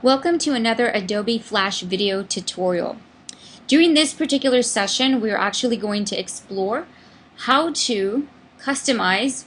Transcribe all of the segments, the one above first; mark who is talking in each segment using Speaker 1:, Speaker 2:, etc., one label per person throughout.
Speaker 1: Welcome to another Adobe Flash video tutorial. During this particular session, we're actually going to explore how to customize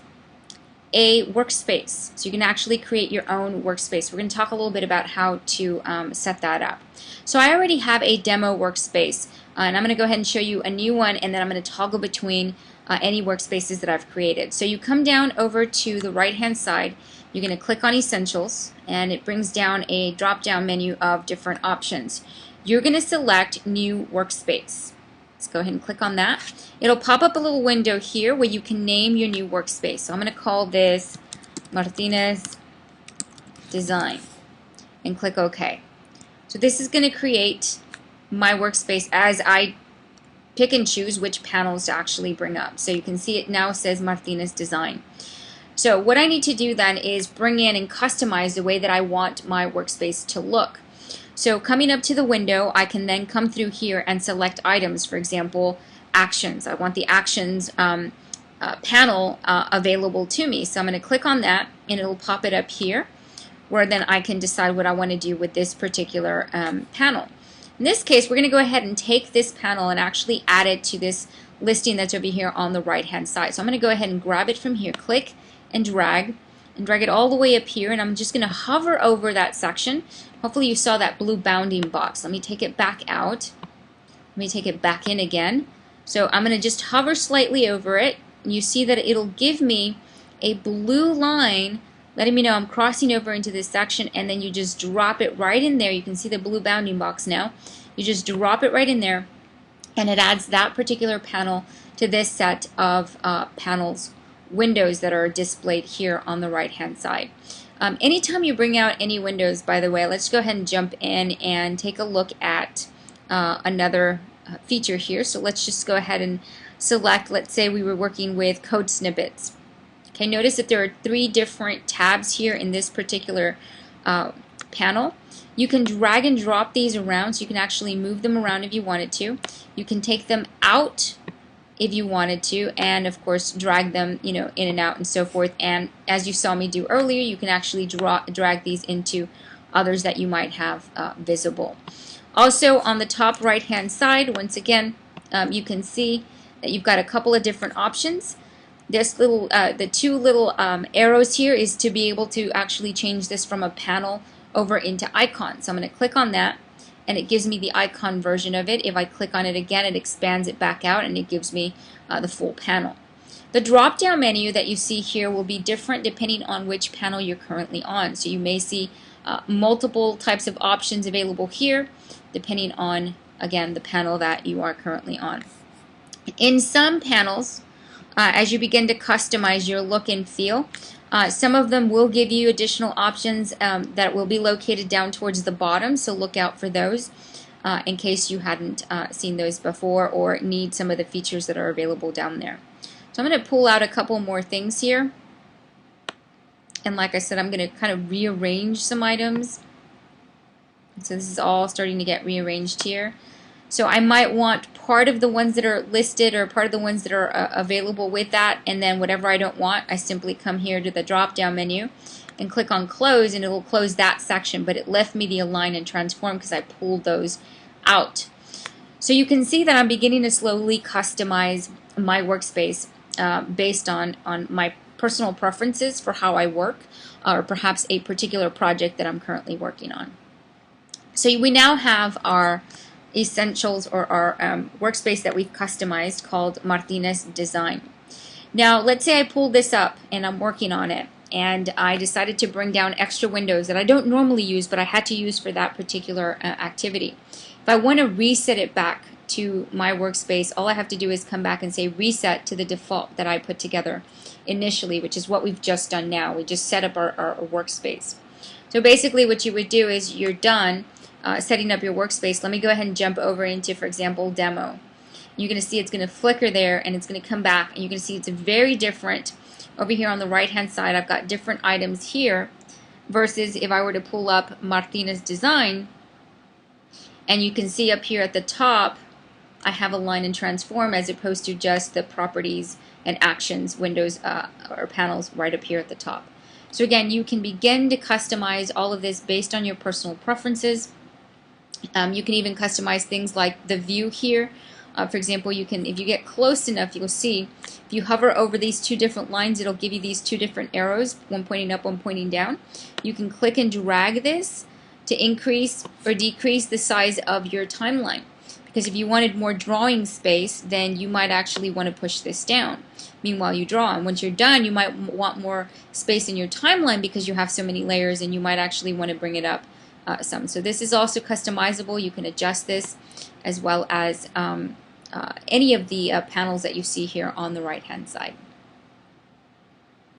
Speaker 1: a workspace. So you can actually create your own workspace. We're going to talk a little bit about how to set that up. So I already have a demo workspace, and I'm going to go ahead and show you a new one, and then I'm going to toggle between any workspaces that I've created. So you come down over to the right hand side. You're going to click on Essentials, and it brings down a drop-down menu of different options. You're going to select New Workspace. Let's go ahead and click on that. It'll pop up a little window here where you can name your new workspace. So I'm going to call this Martinez Design and click OK. So this is going to create my workspace as I pick and choose which panels to actually bring up. So you can see it now says Martinez Design. So what I need to do then is bring in and customize the way that I want my workspace to look. So coming up to the window, I can then come through here and select items. For example, actions. I want the actions panel available to me. So I'm going to click on that, and it will pop it up here, where then I can decide what I want to do with this particular panel. In this case, we're going to go ahead and take this panel and actually add it to this listing that's over here on the right hand side. So I'm going to go ahead and grab it from here, click and drag it all the way up here, and I'm just going to hover over that section. Hopefully you saw that blue bounding box. Let me take it back out. Let me take it back in again. So I'm going to just hover slightly over it. You see that it'll give me a blue line letting me know I'm crossing over into this section, and then you just drop it right in there. You can see the blue bounding box now. You just drop it right in there, and it adds that particular panel to this set of panels windows that are displayed here on the right hand side. Anytime you bring out any windows, by the way, let's go ahead and jump in and take a look at another feature here. So let's just go ahead and select, let's say we were working with code snippets. Okay, notice that there are 3 different tabs here in this particular panel. You can drag and drop these around, so you can actually move them around if you wanted to. You can take them out if you wanted to, and of course drag them, in and out and so forth. And as you saw me do earlier, you can actually drag these into others that you might have visible. Also on the top right hand side, once again, you can see that you've got a couple of different options. This little, the 2 little arrows here is to be able to actually change this from a panel over into icon. So I'm going to click on that, and it gives me the icon version of it. If I click on it again, it expands it back out, and it gives me the full panel. The drop-down menu that you see here will be different depending on which panel you're currently on. So you may see multiple types of options available here depending on, again, the panel that you are currently on. In some panels, as you begin to customize your look and feel, some of them will give you additional options that will be located down towards the bottom, so look out for those in case you hadn't seen those before or need some of the features that are available down there. So I'm going to pull out a couple more things here, and like I said, I'm going to kind of rearrange some items. So this is all starting to get rearranged here. So I might want part of the ones that are listed or part of the ones that are available with that, and then whatever I don't want, I simply come here to the drop-down menu and click on Close, and it will close that section, but it left me the Align and Transform because I pulled those out. So you can see that I'm beginning to slowly customize my workspace based on my personal preferences for how I work, or perhaps a particular project that I'm currently working on. So we now have our Essentials, or our workspace that we've customized, called Martinez Design. Now let's say I pull this up and I'm working on it, and I decided to bring down extra windows that I don't normally use, but I had to use for that particular activity. If I want to reset it back to my workspace, all I have to do is come back and say reset to the default that I put together initially, which is what we've just done now. We just set up our workspace. So basically what you would do is you're done setting up your workspace. Let me go ahead and jump over into, for example, demo. You're going to see it's going to flicker there, and it's going to come back, and you're going to see it's very different. Over here on the right hand side, I've got different items here versus if I were to pull up Martinez Design, and you can see up here at the top I have Align and Transform as opposed to just the properties and actions windows or panels right up here at the top. So again, you can begin to customize all of this based on your personal preferences. You can even customize things like the view here. For example, you can, if you get close enough, you'll see if you hover over these two different lines, it'll give you these two different arrows, one pointing up, one pointing down. You can click and drag this to increase or decrease the size of your timeline. Because if you wanted more drawing space, then you might actually want to push this down. Meanwhile, you draw, and once you're done, you might want more space in your timeline because you have so many layers, and you might actually want to bring it up some. So this is also customizable. You can adjust this as well as any of the panels that you see here on the right hand side.